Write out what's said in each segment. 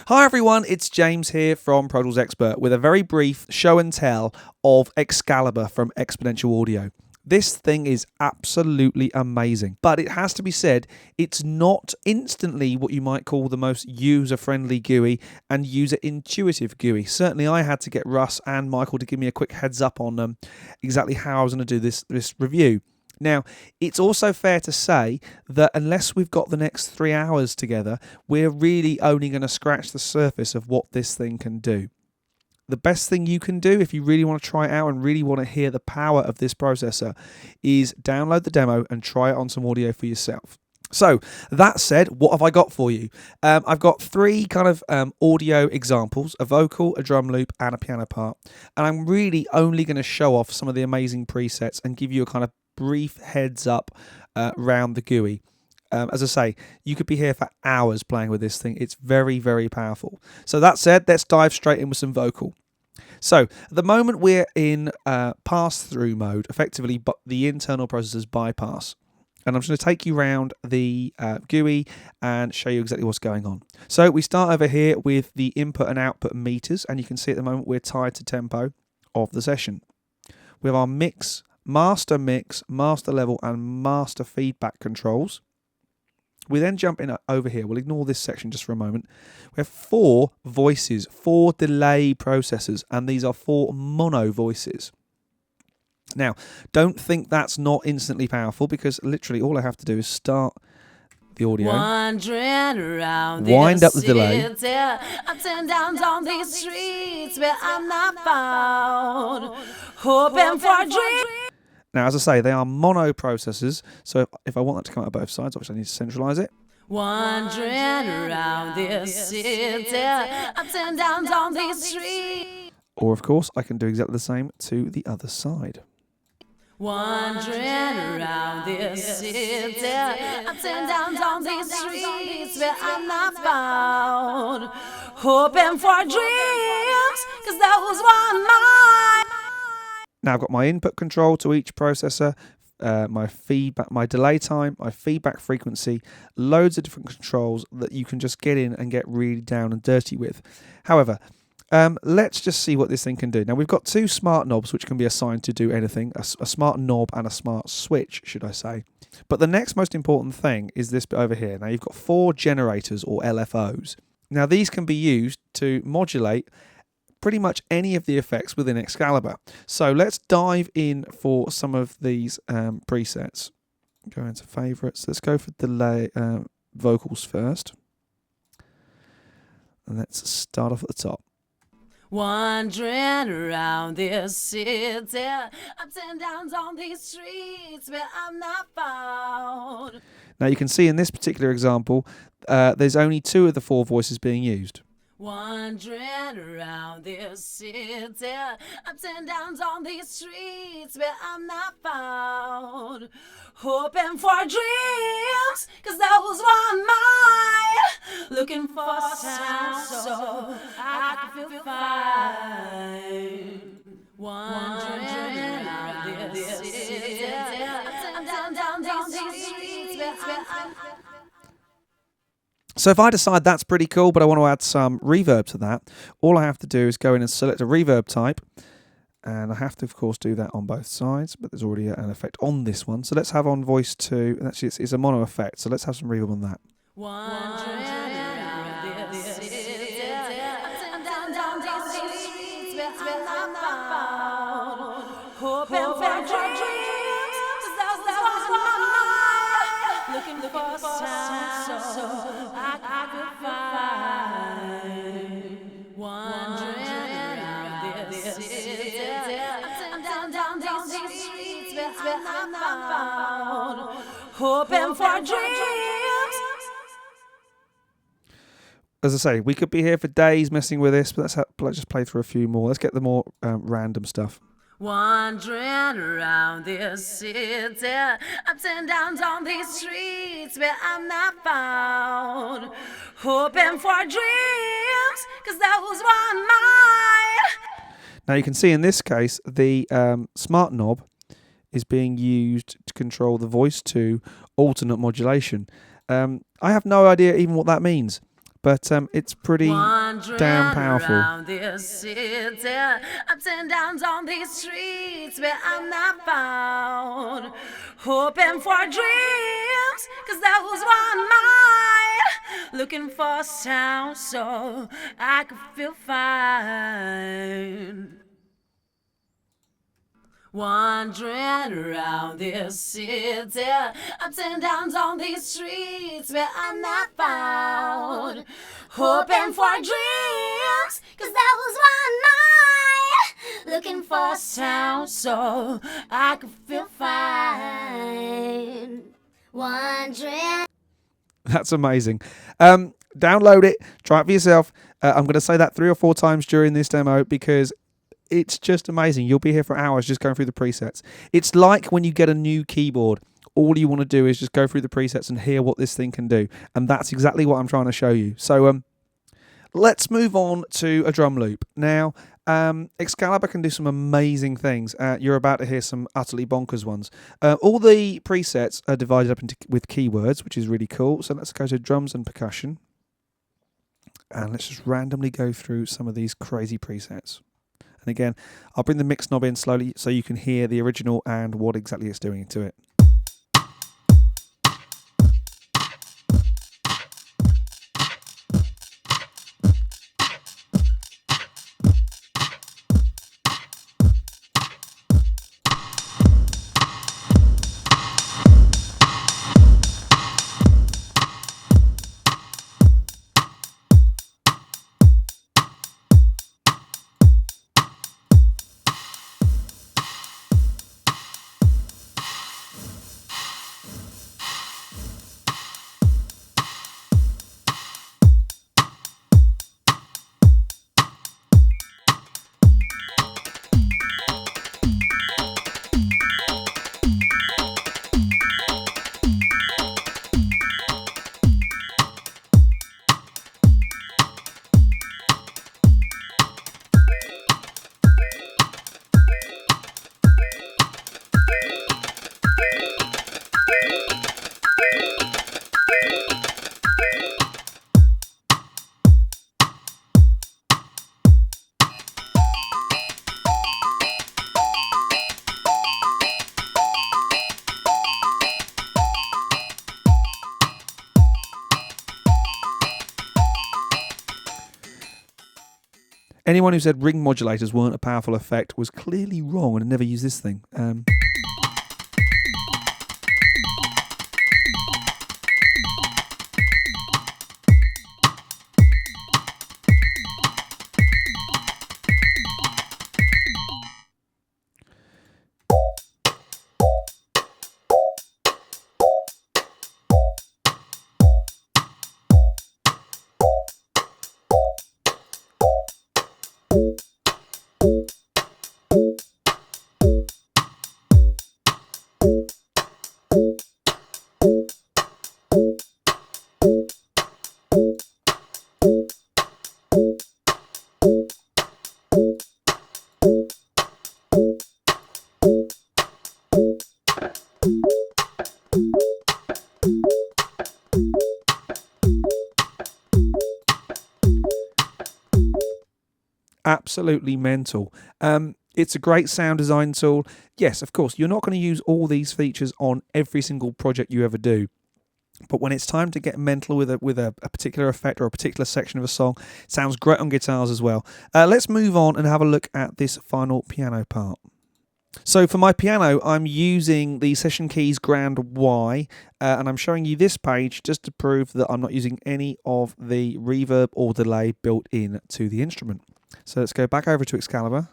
Hi everyone, it's James here from Pro Tools Expert with a very brief show and tell of Excalibur from Exponential Audio. This thing is absolutely amazing, but it has to be said, it's not instantly what you might call the most user-friendly GUI and user-intuitive GUI. Certainly I had to get Russ and Michael to give me a quick heads up on exactly how I was going to do this review. Now, it's also fair to say that unless we've got the next 3 hours together, we're really only going to scratch the surface of what this thing can do. The best thing you can do if you really want to try it out and really want to hear the power of this processor is download the demo and try it on some audio for yourself. So, that said, what have I got for you? I've got 3 kind of audio examples, a vocal, a drum loop, and a piano part. And I'm really only going to show off some of the amazing presets and give you a kind of brief heads up around the GUI. As I say, you could be here for hours playing with this thing. It's very, very powerful. So that said, let's dive straight in with some vocal. So at the moment we're in pass-through mode, effectively but the internal processor's bypass. And I'm just going to take you around the GUI and show you exactly what's going on. So we start over here with the input and output meters, and you can see at the moment we're tied to tempo of the session. We have our mix, master level, and master feedback controls. We then jump in over here. We'll ignore this section just for a moment. We have 4 voices, 4 delay processors, and these are 4 mono voices. Now, don't think that's not instantly powerful, because literally all I have to do is start the audio, wind up the delay, ups and downs on these streets where I'm not found, hoping for a dream. Now, as I say, they are mono processors, so if I want that to come out of both sides, obviously I need to centralize it. Wandering around this city, ups and downs on these streets. Or, of course, I can do exactly the same to the other side. Wandering around this city, ups and downs on these streets where I'm not found, hoping for dreams, cause those want mine. Now I've got my input control to each processor, my feedback, my delay time, my feedback frequency, loads of different controls that you can just get in and get really down and dirty with. However, let's just see what this thing can do. Now we've got 2 smart knobs which can be assigned to do anything, a smart knob and a smart switch, should I say. But the next most important thing is this bit over here. Now you've got 4 generators or LFOs. Now these can be used to modulate pretty much any of the effects within Excalibur. So let's dive in for some of these presets. Go into favorites. Let's go for delay vocals first. And let's start off at the top. Wandering around this city, ups and downs on these streets where I'm not found. Now you can see in this particular example, there's only 2 of the 4 voices being used. Wandering around this city, ups and downs on these streets where I'm not found, hoping for dreams, cause those want mine, looking for sound so I can feel fine. Wandering around this city, ups and downs on these streets where I'm. So if I decide that's pretty cool, but I want to add some reverb to that, all I have to do is go in and select a reverb type. And I have to, of course, do that on both sides, but there's already an effect on this one. So let's have on voice 2, and actually it's a mono effect, so let's have some reverb on that. Looking for sound so I could find, wandering around this city, ups and downs on these streets where I'm not found, hoping for dreams. As I say, we could be here for days messing with this, but let's just play through a few more. Let's get the more random stuff. Wandering around this city, ups and downs on these streets where I'm not found, hoping for dreams, cause those want mine. Now you can see in this case, the smart knob is being used to control the voice to alternate modulation. I have no idea even what that means. but it's pretty damn powerful. Around this city, ups and downs on these streets where I'm not found. Hoping for dreams, cause that was one mine. Looking for sound so I could feel fine. Wandering around this city, ups and downs on these streets where I'm not found. Hoping for dreams, cause that was one mine. Looking for sound so I could feel fine. Wandering. That's amazing. Download it, try it for yourself. I'm going to say that 3 or 4 times during this demo because it's just amazing. You'll be here for hours just going through the presets. It's like when you get a new keyboard. All you want to do is just go through the presets and hear what this thing can do. And that's exactly what I'm trying to show you. So let's move on to a drum loop. Now, Excalibur can do some amazing things. You're about to hear some utterly bonkers ones. All the presets are divided up with keywords, which is really cool. So let's go to drums and percussion. And let's just randomly go through some of these crazy presets. And again, I'll bring the mix knob in slowly so you can hear the original and what exactly it's doing to it. Anyone who said ring modulators weren't a powerful effect was clearly wrong and never used this thing. Absolutely mental. It's a great sound design tool. Yes, of course, you're not going to use all these features on every single project you ever do. But when it's time to get mental with a particular effect or a particular section of a song, it sounds great on guitars as well. Let's move on and have a look at this final piano part. So for my piano, I'm using the Session Keys Grand Y, and I'm showing you this page just to prove that I'm not using any of the reverb or delay built in to the instrument. So let's go back over to Excalibur,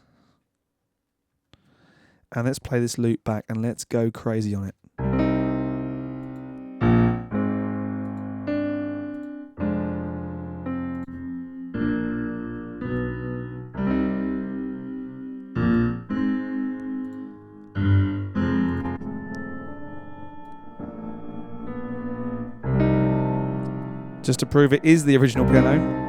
and let's play this loop back, and let's go crazy on it. Just to prove it is the original piano.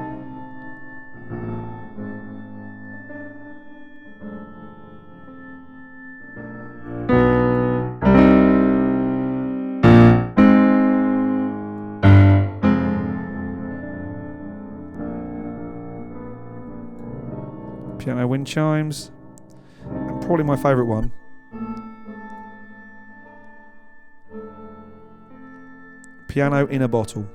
piano wind chimes, and probably my favourite one, piano in a bottle.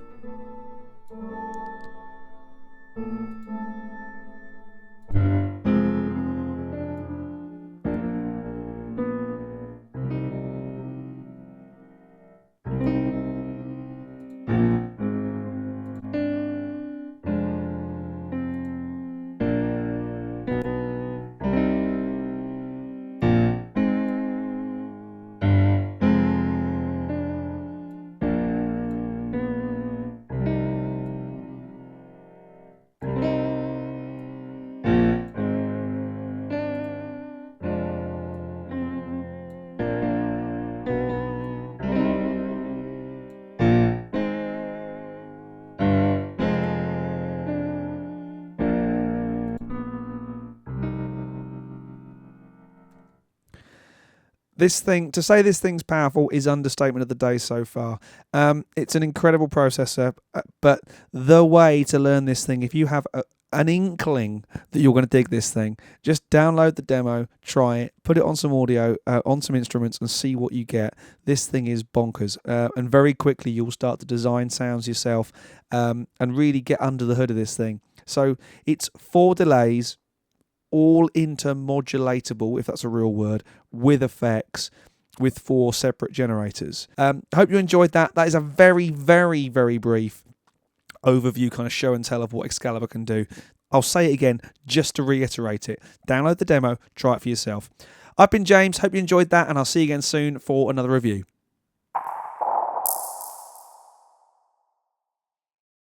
This thing, to say this thing's powerful is understatement of the day so far. It's an incredible processor, but the way to learn this thing, if you have an inkling that you're going to dig this thing, just download the demo, try it, put it on some audio, on some instruments, and see what you get. This thing is bonkers, and very quickly you'll start to design sounds yourself, and really get under the hood of this thing. So it's 4 delays, all intermodulatable, if that's a real word, with effects, with 4 separate generators. I hope you enjoyed that. That is a very, very, very brief overview, kind of show and tell of what Excalibur can do. I'll say it again just to reiterate it. Download the demo, try it for yourself. I've been James, hope you enjoyed that, and I'll see you again soon for another review.